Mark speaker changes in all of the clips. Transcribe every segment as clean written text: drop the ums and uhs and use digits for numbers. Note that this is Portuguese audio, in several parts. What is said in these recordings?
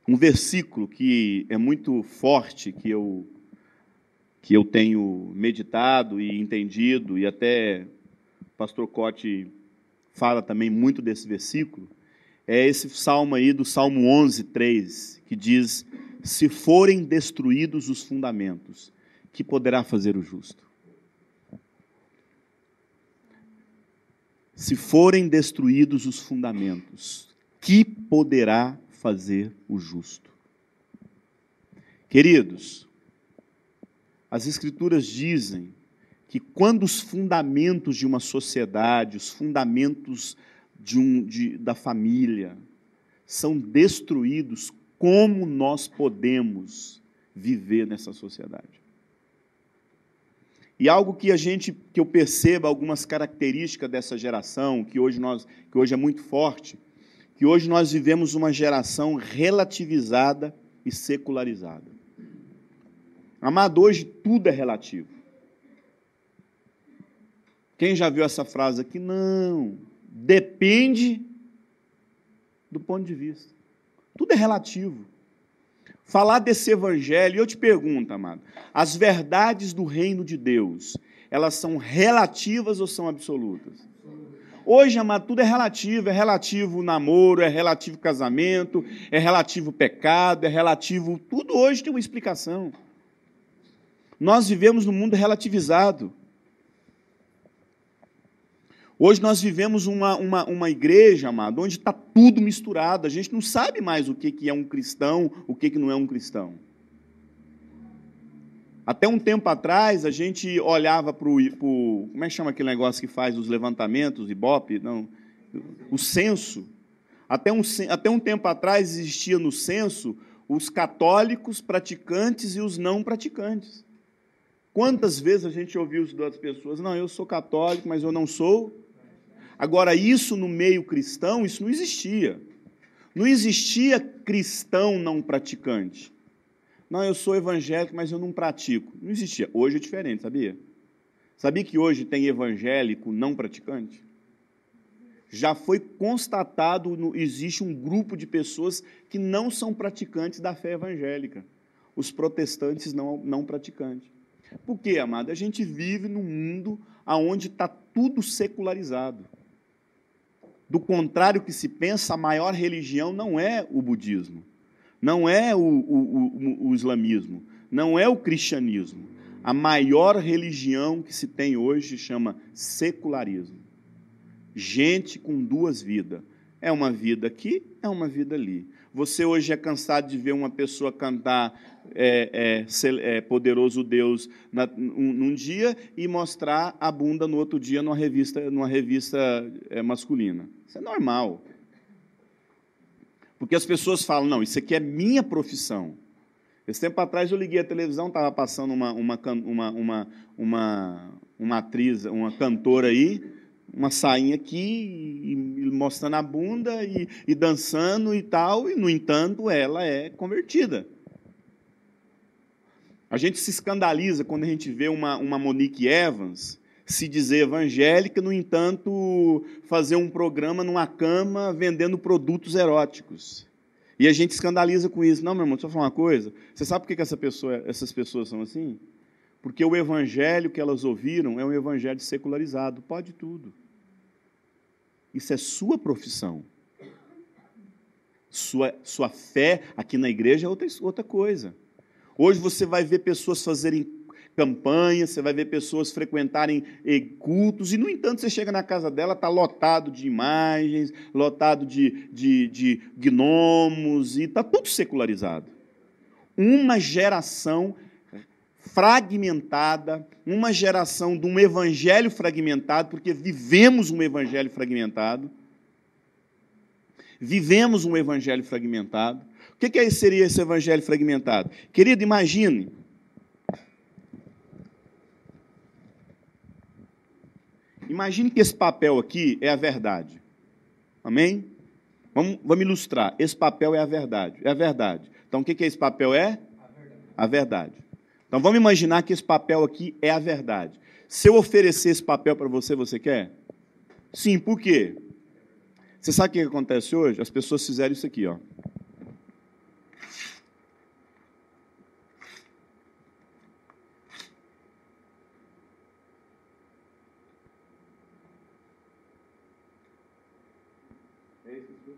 Speaker 1: um versículo que é muito forte, que eu tenho meditado e entendido, e até o pastor Cote fala também muito desse versículo, é esse salmo aí do Salmo 11, 3, que diz: se forem destruídos os fundamentos, que poderá fazer o justo? Se forem destruídos os fundamentos, que poderá fazer o justo? Queridos, as Escrituras dizem que quando os fundamentos de uma sociedade, os fundamentos da família, são destruídos, como nós podemos viver nessa sociedade? E algo que eu percebo, algumas características dessa geração, que hoje é muito forte, que hoje nós vivemos uma geração relativizada e secularizada. Amado, hoje tudo é relativo. Quem já viu essa frase aqui? Não. Depende do ponto de vista. Tudo é relativo. Falar desse evangelho, eu te pergunto, amado, as verdades do reino de Deus, elas são relativas ou são absolutas? Hoje, amado, tudo é relativo o namoro, é relativo o casamento, é relativo o pecado, é relativo... Tudo hoje tem uma explicação. Nós vivemos num mundo relativizado. Hoje nós vivemos uma igreja, amado, onde está tudo misturado. A gente não sabe mais o que é um cristão, o que não é um cristão. Até um tempo atrás, a gente olhava para o... Como é que chama aquele negócio que faz os levantamentos, Ibope? Não, o censo. Até um tempo atrás existia no censo os católicos praticantes e os não praticantes. Quantas vezes a gente ouviu isso das pessoas? Não, eu sou católico, mas eu não sou. Agora, isso no meio cristão, isso não existia. Não existia cristão não praticante. Não, eu sou evangélico, mas eu não pratico. Não existia. Hoje é diferente, sabia? Sabia que hoje tem evangélico não praticante? Já foi constatado, existe um grupo de pessoas que não são praticantes da fé evangélica. Os protestantes não praticantes. Por quê, amado? A gente vive num mundo onde está tudo secularizado. Do contrário que se pensa, a maior religião não é o budismo, não é o islamismo, não é o cristianismo. A maior religião que se tem hoje chama secularismo. Gente com duas vidas. É uma vida aqui, é uma vida ali. Você hoje é cansado de ver uma pessoa cantar Poderoso Deus num dia e mostrar a bunda no outro dia numa revista masculina. Isso é normal. Porque as pessoas falam, não, isso aqui é minha profissão. Esse tempo atrás eu liguei a televisão, estava passando uma atriz, uma cantora aí, uma sainha aqui, e mostrando a bunda e dançando e tal, e, no entanto, ela é convertida. A gente se escandaliza quando a gente vê uma Monique Evans se dizer evangélica, no entanto, fazer um programa numa cama vendendo produtos eróticos. E a gente escandaliza com isso. Não, meu irmão, deixa eu falar uma coisa. Você sabe por que essas pessoas são assim? Porque o evangelho que elas ouviram é um evangelho secularizado. Pode tudo. Isso é sua profissão. Sua fé aqui na igreja é outra coisa. Hoje você vai ver pessoas fazerem campanhas, você vai ver pessoas frequentarem cultos, e, no entanto, você chega na casa dela, está lotado de imagens, lotado de gnomos, e está tudo secularizado. Uma geração fragmentada, uma geração de um evangelho fragmentado, porque vivemos um evangelho fragmentado. Vivemos um evangelho fragmentado. O que seria esse evangelho fragmentado? Querido, imagine que esse papel aqui é a verdade. Amém? Vamos ilustrar. Esse papel é a verdade. É a verdade. Então, o que esse papel é? A verdade. Então, vamos imaginar que esse papel aqui é a verdade. Se eu oferecer esse papel para você, você quer? Sim, por quê? Você sabe o que acontece hoje? As pessoas fizeram isso aqui, ó.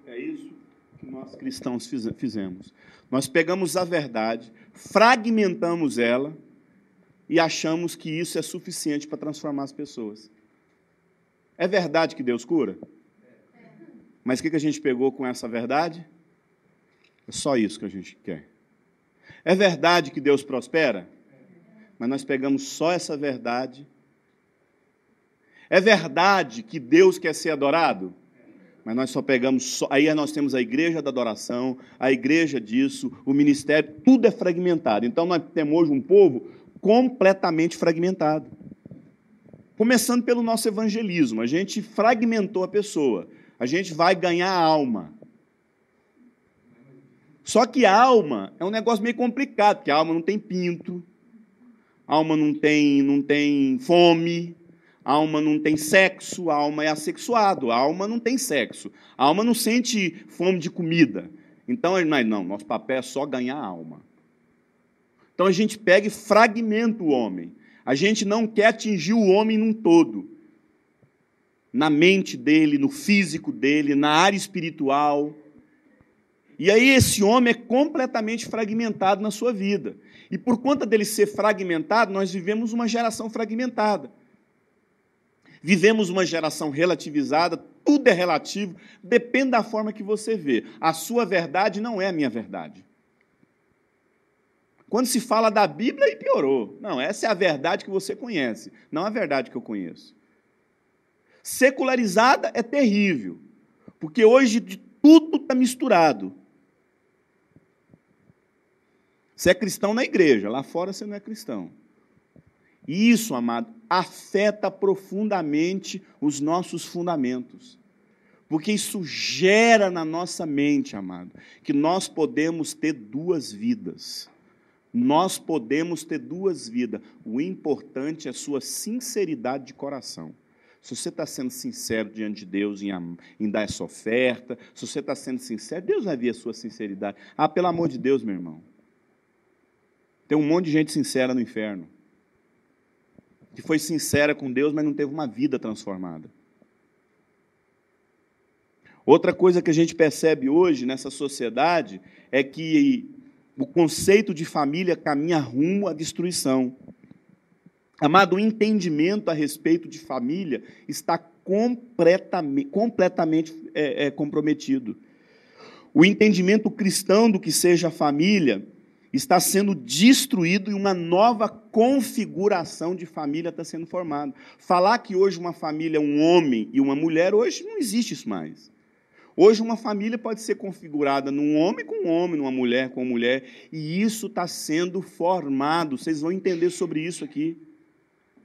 Speaker 1: É isso que nós cristãos fizemos. Nós pegamos a verdade, fragmentamos ela e achamos que isso é suficiente para transformar as pessoas. É verdade que Deus cura? Mas o que a gente pegou com essa verdade? É só isso que a gente quer. É verdade que Deus prospera? Mas nós pegamos só essa verdade. É verdade que Deus quer ser adorado? Mas nós só pegamos só. Aí nós temos a igreja da adoração, a igreja disso, o ministério, tudo é fragmentado. Então nós temos hoje um povo completamente fragmentado. Começando pelo nosso evangelismo, a gente fragmentou a pessoa. A gente vai ganhar a alma. Só que a alma é um negócio meio complicado, porque a alma não tem pinto, a alma não tem fome, a alma não tem sexo, a alma é assexuado, a alma não tem sexo, a alma não sente fome de comida. Então, não, nosso papel é só ganhar a alma. Então a gente pega e fragmenta o homem. A gente não quer atingir o homem num todo. Na mente dele, no físico dele, na área espiritual. E aí esse homem é completamente fragmentado na sua vida. E por conta dele ser fragmentado, nós vivemos uma geração fragmentada. Vivemos uma geração relativizada, tudo é relativo, depende da forma que você vê. A sua verdade não é a minha verdade. Quando se fala da Bíblia, aí piorou. Não, essa é a verdade que você conhece, não a verdade que eu conheço. Secularizada é terrível, porque hoje tudo está misturado. Você é cristão na igreja, lá fora você não é cristão. E isso, amado, afeta profundamente os nossos fundamentos. Porque isso gera na nossa mente, amado, que nós podemos ter duas vidas. Nós podemos ter duas vidas. O importante é a sua sinceridade de coração. Se você está sendo sincero diante de Deus em dar essa oferta, se você está sendo sincero, Deus vai ver a sua sinceridade. Ah, pelo amor de Deus, meu irmão. Tem um monte de gente sincera no inferno. Que foi sincera com Deus, mas não teve uma vida transformada. Outra coisa que a gente percebe hoje nessa sociedade é que o conceito de família caminha rumo à destruição. Amado, o entendimento a respeito de família está completamente comprometido. O entendimento cristão do que seja família está sendo destruído e uma nova configuração de família está sendo formada. Falar que hoje uma família é um homem e uma mulher, hoje não existe isso mais. Hoje uma família pode ser configurada num homem com um homem, numa mulher com uma mulher, e isso está sendo formado. Vocês vão entender sobre isso aqui.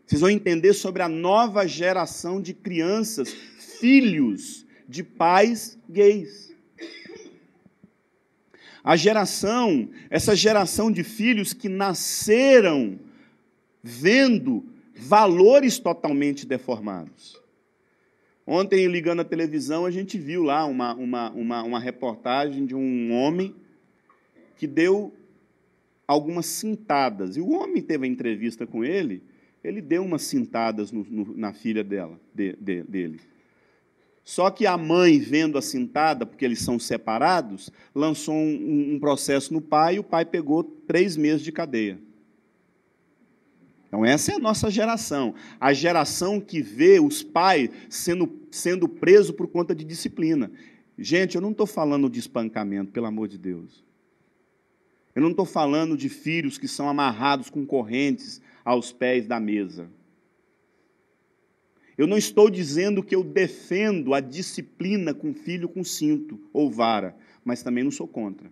Speaker 1: Vocês vão entender sobre a nova geração de crianças, filhos de pais gays. Essa geração de filhos que nasceram vendo valores totalmente deformados. Ontem, ligando a televisão, a gente viu lá uma reportagem de um homem que deu algumas cintadas. E o homem teve a entrevista com ele deu umas cintadas na filha dele. Só que a mãe, vendo a cintada, porque eles são separados, lançou um processo no pai, e o pai pegou 3 meses de cadeia. Então, essa é a nossa geração. A geração que vê os pais sendo presos por conta de disciplina. Gente, eu não estou falando de espancamento, pelo amor de Deus. Eu não estou falando de filhos que são amarrados com correntes aos pés da mesa. Eu não estou dizendo que eu defendo a disciplina com filho com cinto ou vara, mas também não sou contra.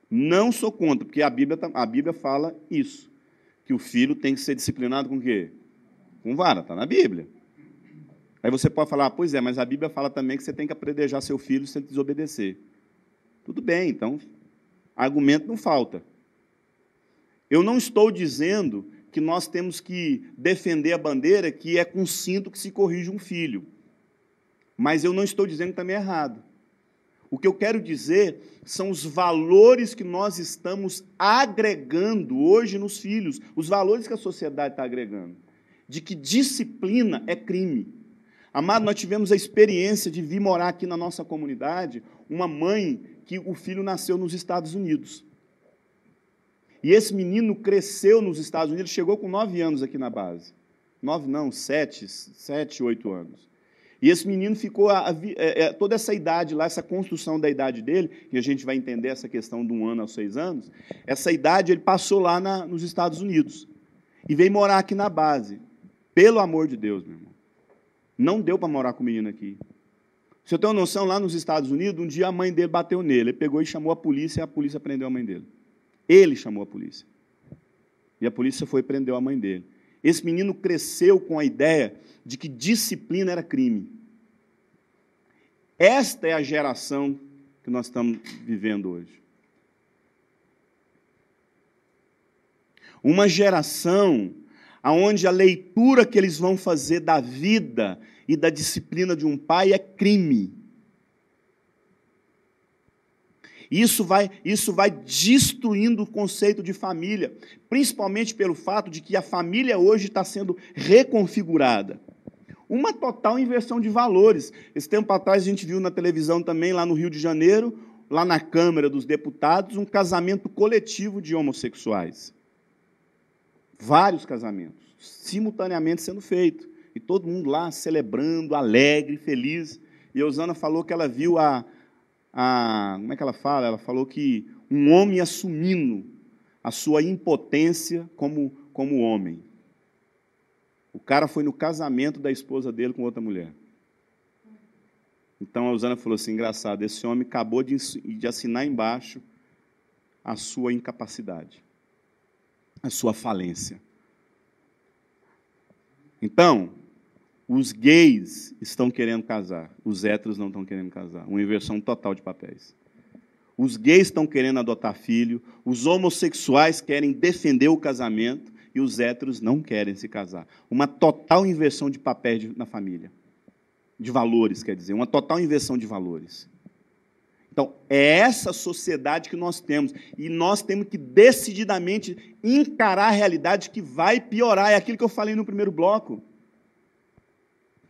Speaker 1: Não sou contra, porque a Bíblia fala isso, que o filho tem que ser disciplinado com o quê? Com vara, está na Bíblia. Aí você pode falar, pois é, mas a Bíblia fala também que você tem que apredejar seu filho sem desobedecer. Tudo bem, então, argumento não falta. Eu não estou dizendo que nós temos que defender a bandeira que é com cinto que se corrige um filho. Mas eu não estou dizendo que também é errado. O que eu quero dizer são os valores que nós estamos agregando hoje nos filhos, os valores que a sociedade está agregando, de que disciplina é crime. Amado, nós tivemos a experiência de vir morar aqui na nossa comunidade uma mãe que o filho nasceu nos Estados Unidos. E esse menino cresceu nos Estados Unidos, chegou com 9 anos aqui na base. 9 não, 7, 8 anos. E esse menino ficou toda essa idade lá, essa construção da idade dele, e a gente vai entender essa questão de 1 ano aos 6 anos, essa idade ele passou lá nos Estados Unidos. E veio morar aqui na base. Pelo amor de Deus, meu irmão. Não deu para morar com o menino aqui. Você tem uma noção, lá nos Estados Unidos, um dia a mãe dele bateu nele. Ele pegou e chamou a polícia prendeu a mãe dele. Ele chamou a polícia. E a polícia foi e prendeu a mãe dele. Esse menino cresceu com a ideia de que disciplina era crime. Esta é a geração que nós estamos vivendo hoje. Uma geração onde a leitura que eles vão fazer da vida e da disciplina de um pai é crime. Isso vai destruindo o conceito de família, principalmente pelo fato de que a família hoje está sendo reconfigurada. Uma total inversão de valores. Esse tempo atrás a gente viu na televisão também, lá no Rio de Janeiro, lá na Câmara dos Deputados, um casamento coletivo de homossexuais. Vários casamentos, simultaneamente sendo feitos. E todo mundo lá celebrando, alegre, feliz. E a Eusana falou que ela viu como é que ela fala? Ela falou que um homem assumindo a sua impotência como homem. O cara foi no casamento da esposa dele com outra mulher. Então a Eusana falou assim, engraçado, esse homem acabou de assinar embaixo a sua incapacidade, a sua falência. Então, os gays estão querendo casar, os héteros não estão querendo casar. Uma inversão total de papéis. Os gays estão querendo adotar filho, os homossexuais querem defender o casamento e os héteros não querem se casar. Uma total inversão de papéis na família. De valores, quer dizer, uma total inversão de valores. Então, é essa sociedade que nós temos. E nós temos que decididamente encarar a realidade que vai piorar. É aquilo que eu falei no primeiro bloco.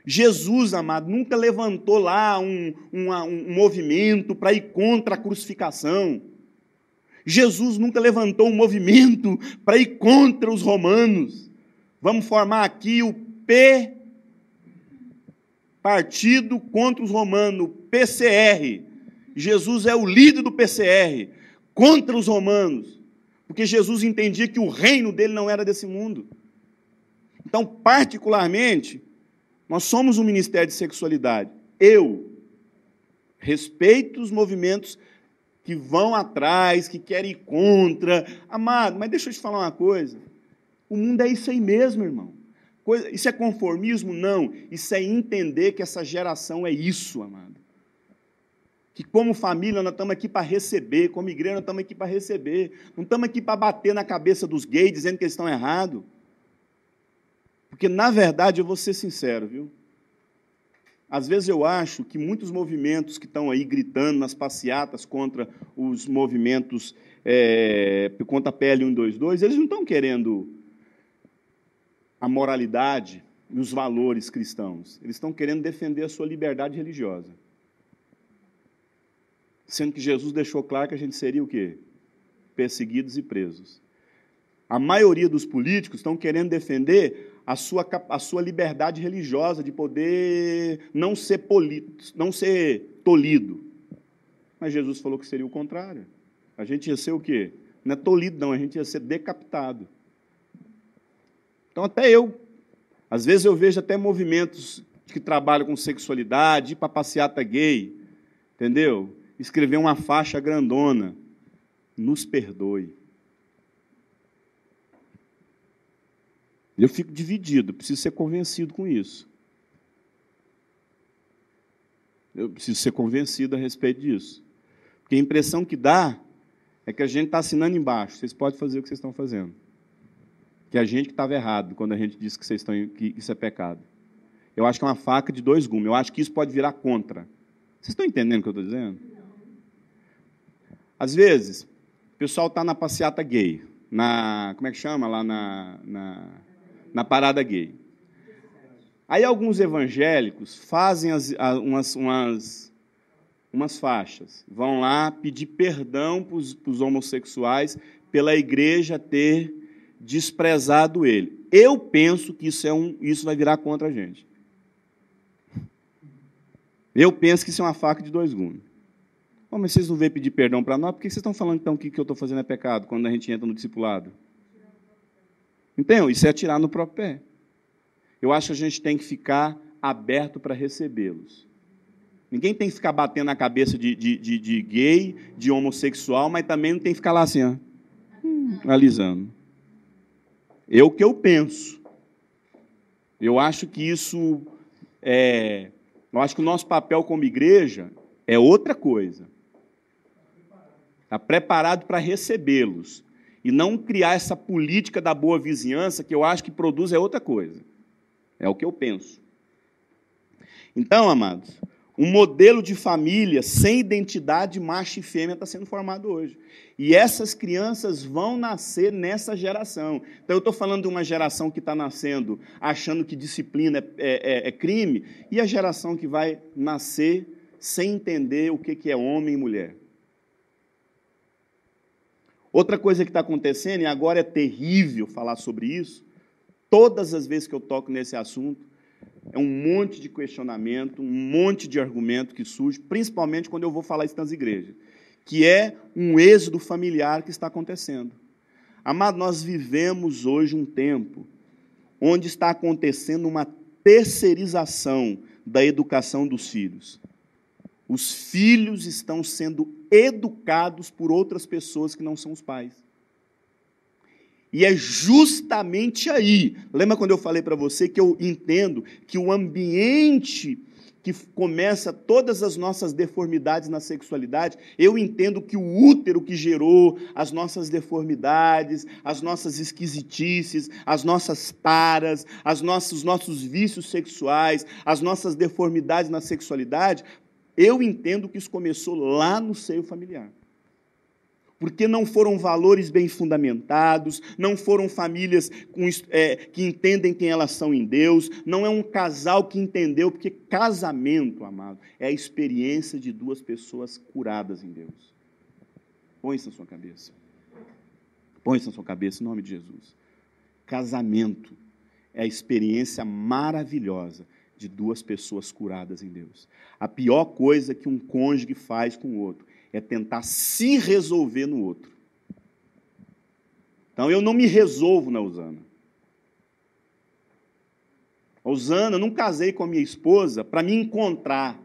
Speaker 1: Jesus, amado, nunca levantou lá um movimento para ir contra a crucificação. Jesus nunca levantou um movimento para ir contra os romanos. Vamos formar aqui o Partido contra os Romanos, PCR. Jesus é o líder do PCR, contra os romanos, porque Jesus entendia que o reino dele não era desse mundo. Então, particularmente, nós somos um ministério de sexualidade. Eu respeito os movimentos que vão atrás, que querem ir contra. Amado, mas deixa eu te falar uma coisa. O mundo é isso aí mesmo, irmão. Isso é conformismo? Não. Isso é entender que essa geração é isso, amado. Que como família nós estamos aqui para receber, como igreja nós estamos aqui para receber. Não estamos aqui para bater na cabeça dos gays dizendo que eles estão errados. Porque, na verdade, eu vou ser sincero, viu? Às vezes eu acho que muitos movimentos que estão aí gritando nas passeatas contra os movimentos contra a PL 122, eles não estão querendo a moralidade e os valores cristãos. Eles estão querendo defender a sua liberdade religiosa. Sendo que Jesus deixou claro que a gente seria o quê? Perseguidos e presos. A maioria dos políticos estão querendo defender a sua liberdade religiosa de poder não ser tolhido. Mas Jesus falou que seria o contrário. A gente ia ser o quê? Não é tolhido, não. A gente ia ser decapitado. Então, às vezes eu vejo até movimentos que trabalham com sexualidade, ir para passeata gay, entendeu? Escrever uma faixa grandona, nos perdoe. Eu fico dividido, preciso ser convencido com isso. Eu preciso ser convencido a respeito disso. Porque a impressão que dá é que a gente está assinando embaixo, vocês podem fazer o que vocês estão fazendo. Que a gente que estava errado quando a gente disse que isso é pecado. Eu acho que é uma faca de 2 gumes. Eu acho que isso pode virar contra. Vocês estão entendendo o que eu estou dizendo? Às vezes, o pessoal está na passeata gay, como é que chama? Lá na parada gay. Aí alguns evangélicos fazem umas faixas, vão lá pedir perdão para os homossexuais pela igreja ter desprezado ele. Eu penso que isso vai virar contra a gente. Eu penso que isso é uma faca de dois gumes. Oh, mas vocês não veem pedir perdão para nós? Por que vocês estão falando então que o que eu estou fazendo é pecado quando a gente entra no discipulado? Então, isso é atirar no próprio pé. Eu acho que a gente tem que ficar aberto para recebê-los. Ninguém tem que ficar batendo na cabeça de gay, de homossexual, mas também não tem que ficar lá assim, ó, analisando. É o que eu penso. Eu acho que isso eu acho que o nosso papel como igreja é outra coisa. Está preparado para recebê-los. E não criar essa política da boa vizinhança, que eu acho que produz outra coisa. É o que eu penso. Então, amados, um modelo de família sem identidade macho e fêmea está sendo formado hoje. E essas crianças vão nascer nessa geração. Então, eu estou falando de uma geração que está nascendo achando que disciplina é crime, e a geração que vai nascer sem entender o que é homem e mulher. Outra coisa que está acontecendo, e agora é terrível falar sobre isso, todas as vezes que eu toco nesse assunto, é um monte de questionamento, um monte de argumento que surge, principalmente quando eu vou falar isso nas igrejas, que é um êxodo familiar que está acontecendo. Amado, nós vivemos hoje um tempo onde está acontecendo uma terceirização da educação dos filhos. Os filhos estão sendo educados por outras pessoas que não são os pais. E é justamente aí, lembra quando eu falei para você que eu entendo que o ambiente que começa todas as nossas deformidades na sexualidade, eu entendo que o útero que gerou as nossas deformidades, as nossas esquisitices, as nossas taras, os nossos vícios sexuais, as nossas deformidades na sexualidade, eu entendo que isso começou lá no seio familiar. Porque não foram valores bem fundamentados, não foram famílias que entendem quem elas são em Deus, não é um casal que entendeu, porque casamento, amado, é a experiência de duas pessoas curadas em Deus. Põe isso na sua cabeça. Põe isso na sua cabeça, em nome de Jesus. Casamento é a experiência maravilhosa de duas pessoas curadas em Deus. A pior coisa que um cônjuge faz com o outro é tentar se resolver no outro. Então, eu não me resolvo na Usana. A Usana, eu não casei com a minha esposa para me encontrar,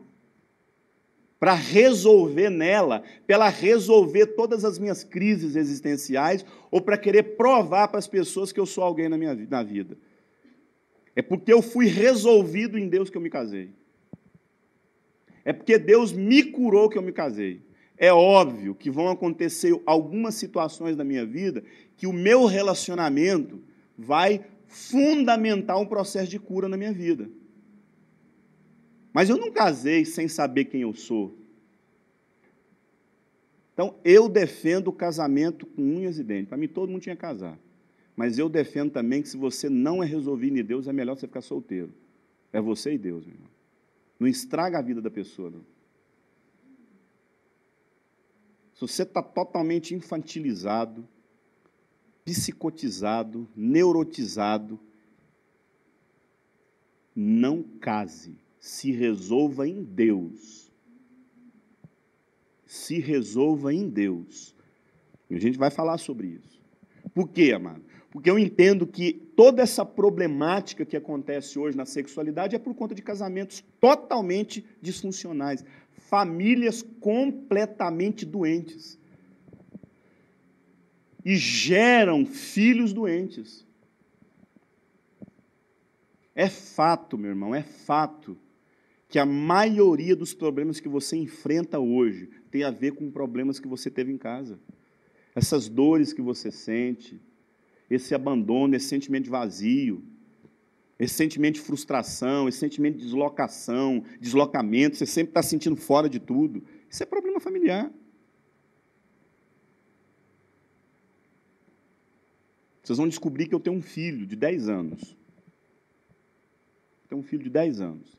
Speaker 1: para resolver nela, para ela resolver todas as minhas crises existenciais, ou para querer provar para as pessoas que eu sou alguém na vida. É porque eu fui resolvido em Deus que eu me casei. É porque Deus me curou que eu me casei. É óbvio que vão acontecer algumas situações na minha vida que o meu relacionamento vai fundamentar um processo de cura na minha vida. Mas eu não casei sem saber quem eu sou. Então, eu defendo o casamento com unhas e dentes. Para mim, todo mundo tinha que casar. Mas eu defendo também que se você não é resolvido em Deus, é melhor você ficar solteiro. É você e Deus, meu irmão. Não estraga a vida da pessoa, não. Se você está totalmente infantilizado, psicotizado, neurotizado, não case. Se resolva em Deus. Se resolva em Deus. E a gente vai falar sobre isso. Por quê, amado? Porque eu entendo que toda essa problemática que acontece hoje na sexualidade é por conta de casamentos totalmente disfuncionais. Famílias completamente doentes. E geram filhos doentes. É fato, meu irmão, é fato que a maioria dos problemas que você enfrenta hoje tem a ver com problemas que você teve em casa. Essas dores que você sente, esse abandono, esse sentimento de vazio, esse sentimento de frustração, esse sentimento de deslocamento, você sempre está se sentindo fora de tudo. Isso é problema familiar. Vocês vão descobrir que eu tenho um filho de 10 anos. um filho de 10 anos.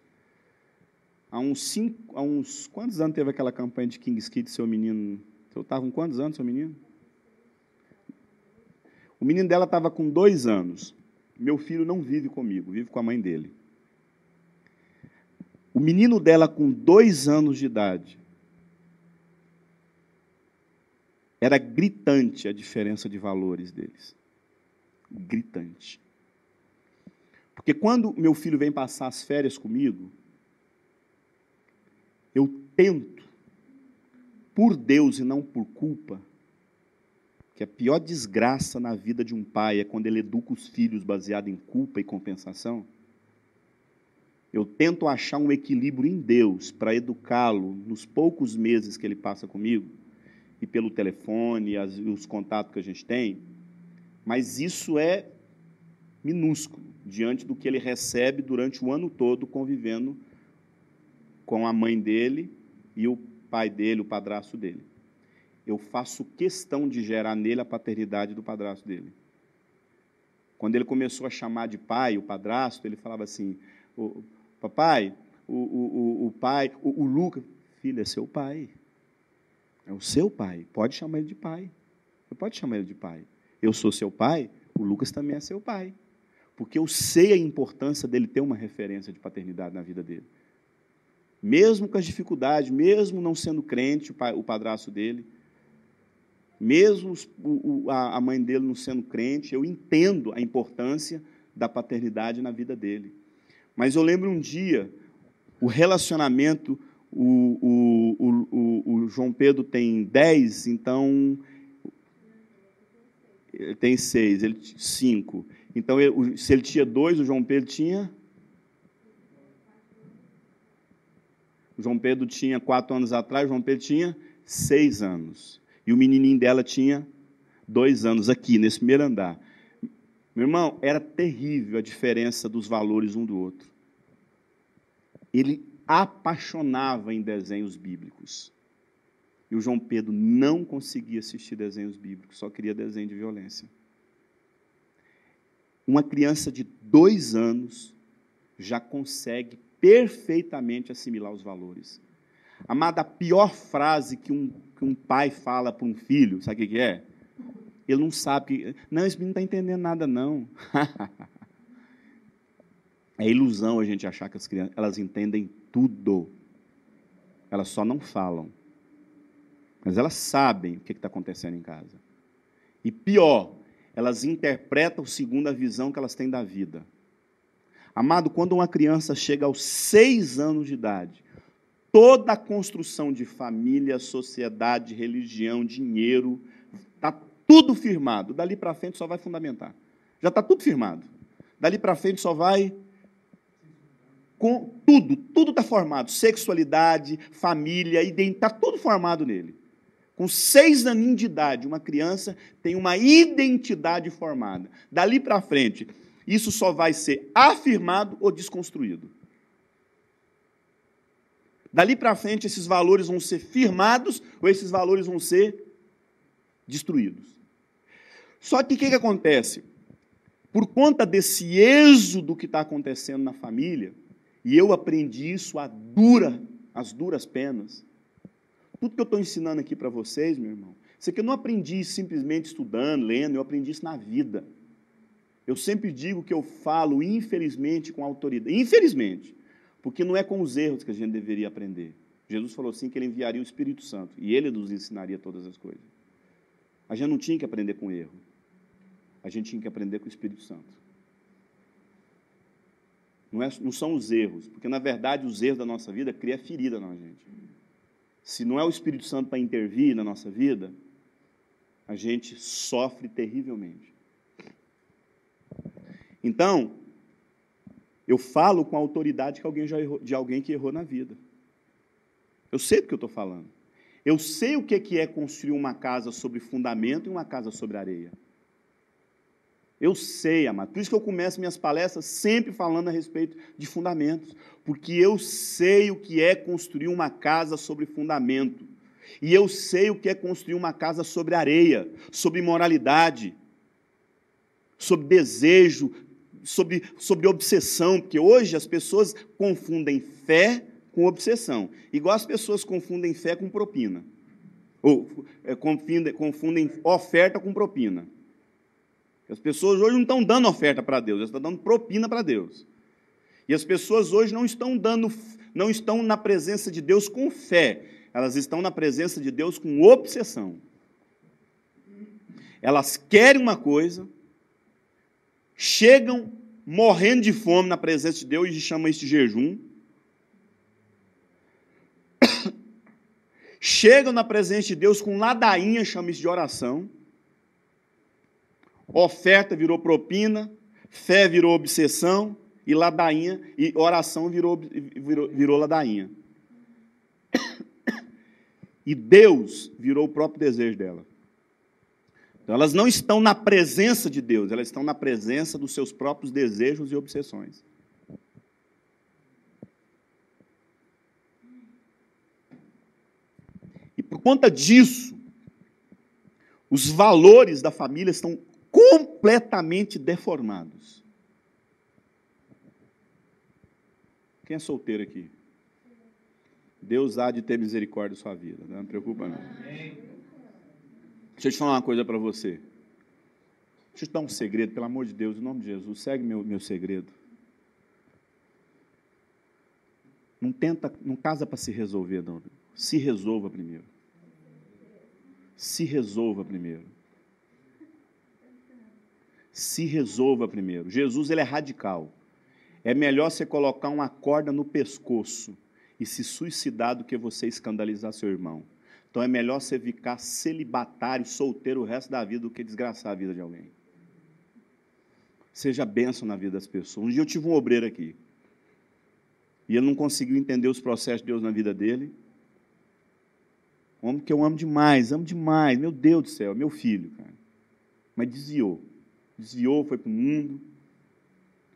Speaker 1: Quantos anos teve aquela campanha de King's Kids, seu menino? Você estava com quantos anos, seu menino? O menino dela estava com 2 anos. Meu filho não vive comigo, vive com a mãe dele. O menino dela, com 2 anos de idade, era gritante a diferença de valores deles. Gritante. Porque quando meu filho vem passar as férias comigo, eu tento, por Deus e não por culpa, que a pior desgraça na vida de um pai é quando ele educa os filhos baseado em culpa e compensação. Eu tento achar um equilíbrio em Deus para educá-lo nos poucos meses que ele passa comigo, e pelo telefone, os contatos que a gente tem, mas isso é minúsculo diante do que ele recebe durante o ano todo convivendo com a mãe dele e o pai dele, o padrasto dele. Eu faço questão de gerar nele a paternidade do padrasto dele. Quando ele começou a chamar de pai o padrasto, ele falava assim: papai, o Lucas, filho, é seu pai. É o seu pai. Pode chamar ele de pai. Você pode chamar ele de pai. Eu sou seu pai, o Lucas também é seu pai. Porque eu sei a importância dele ter uma referência de paternidade na vida dele. Mesmo com as dificuldades, mesmo não sendo crente, o padrasto dele, mesmo a mãe dele não sendo crente, eu entendo a importância da paternidade na vida dele. Mas eu lembro um dia, o relacionamento, o João Pedro tem 10, então ele tem 6, ele 5. Então, se ele tinha 2, o João Pedro tinha... O João Pedro tinha 4 anos atrás, o João Pedro tinha 6 anos. E o menininho dela tinha 2 anos, aqui, nesse primeiro andar. Meu irmão, era terrível a diferença dos valores um do outro. Ele apaixonava em desenhos bíblicos. E o João Pedro não conseguia assistir desenhos bíblicos, só queria desenho de violência. Uma criança de 2 anos já consegue perfeitamente assimilar os valores. Amada, a pior frase que um pai fala para um filho, sabe o que é? Ele não sabe. Não, esse menino não está entendendo nada, não. É ilusão a gente achar que as crianças elas entendem tudo. Elas só não falam. Mas elas sabem o que está acontecendo em casa. E pior, elas interpretam segundo a visão que elas têm da vida. Amado, quando uma criança chega aos 6 anos de idade, toda a construção de família, sociedade, religião, dinheiro, está tudo firmado. Dali para frente só vai fundamentar. Já está tudo firmado. Dali para frente só vai... com tudo está formado. Sexualidade, família, identidade, está tudo formado nele. Com 6 aninhos de idade, uma criança tem uma identidade formada. Dali para frente, isso só vai ser afirmado ou desconstruído. Dali para frente, esses valores vão ser firmados ou esses valores vão ser destruídos. Só que o que acontece? Por conta desse êxodo que está acontecendo na família, e eu aprendi isso às duras penas, tudo que eu estou ensinando aqui para vocês, meu irmão, isso aqui eu não aprendi simplesmente estudando, lendo, eu aprendi isso na vida. Eu sempre digo que eu falo, infelizmente, com autoridade. Infelizmente, porque não é com os erros que a gente deveria aprender. Jesus falou assim que ele enviaria o Espírito Santo e ele nos ensinaria todas as coisas. A gente não tinha que aprender com erro. A gente tinha que aprender com o Espírito Santo. Não são os erros, porque, na verdade, os erros da nossa vida criam ferida na gente. Se não é o Espírito Santo para intervir na nossa vida, a gente sofre terrivelmente. Então, eu falo com a autoridade de alguém que errou na vida. Eu sei do que eu estou falando. Eu sei o que é construir uma casa sobre fundamento e uma casa sobre areia. Eu sei, amado. Por isso que eu começo minhas palestras sempre falando a respeito de fundamentos. Porque eu sei o que é construir uma casa sobre fundamento. E eu sei o que é construir uma casa sobre areia, sobre moralidade, sobre desejo sobre obsessão, porque hoje as pessoas confundem fé com obsessão, igual as pessoas confundem fé com propina, ou confundem oferta com propina. As pessoas hoje não estão dando oferta para Deus, elas estão dando propina para Deus. E as pessoas hoje não estão na presença de Deus com fé, elas estão na presença de Deus com obsessão. Elas querem uma coisa, chegam morrendo de fome na presença de Deus e chamam isso de jejum. Chegam na presença de Deus com ladainha, chamam isso de oração. Oferta virou propina, fé virou obsessão, e ladainha, e oração virou ladainha. E Deus virou o próprio desejo dela. Então, elas não estão na presença de Deus, elas estão na presença dos seus próprios desejos e obsessões. E por conta disso, os valores da família estão completamente deformados. Quem é solteiro aqui? Deus há de ter misericórdia da sua vida, não me preocupa não. Deixa eu te falar uma coisa para você. Deixa eu te dar um segredo, pelo amor de Deus, em nome de Jesus, segue meu segredo. Não casa para se resolver, não. Se resolva primeiro. Se resolva primeiro. Se resolva primeiro. Jesus, ele é radical. É melhor você colocar uma corda no pescoço e se suicidar do que você escandalizar seu irmão. Então é melhor você ficar celibatário, solteiro o resto da vida do que desgraçar a vida de alguém. Seja bênção na vida das pessoas. Um dia eu tive um obreiro aqui. E ele não conseguiu entender os processos de Deus na vida dele. Um homem que eu amo demais, meu Deus do céu, meu filho, cara. Mas desviou, foi para o mundo.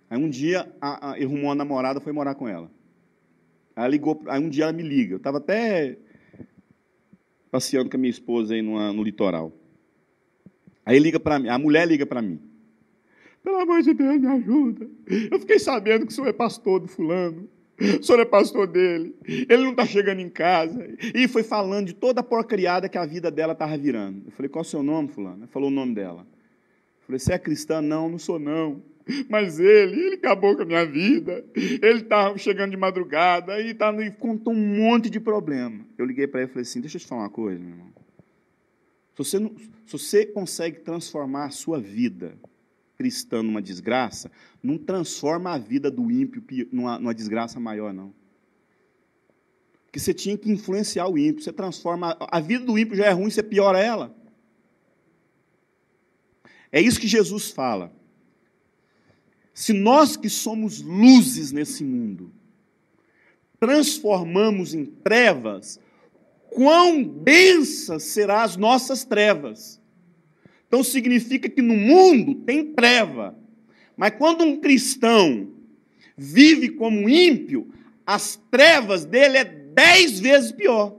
Speaker 1: Aí um dia ele arrumou uma namorada, foi morar com ela. Aí um dia ela me liga, eu estava até passeando com a minha esposa aí no litoral. Aí liga para mim, a mulher liga para mim. Pelo amor de Deus, me ajuda. Eu fiquei sabendo que o senhor é pastor do fulano. O senhor é pastor dele. Ele não está chegando em casa. E foi falando de toda a porcariada que a vida dela estava virando. Eu falei, qual é o seu nome, fulano? Ele falou o nome dela. Eu falei, você é cristã? Não, não sou não. Mas ele acabou com a minha vida. Ele estava chegando de madrugada e contou um monte de problema. Eu liguei para ele e falei assim, deixa eu te falar uma coisa, meu irmão. Se você consegue transformar a sua vida cristã numa desgraça, não transforma a vida do ímpio numa desgraça maior, não. Porque você tinha que influenciar o ímpio. Você transforma... A vida do ímpio já é ruim, você piora ela. É isso que Jesus fala. Se nós que somos luzes nesse mundo, transformamos em trevas, quão densas serão as nossas trevas. Então significa que no mundo tem treva, mas quando um cristão vive como ímpio, as trevas dele é 10 vezes pior.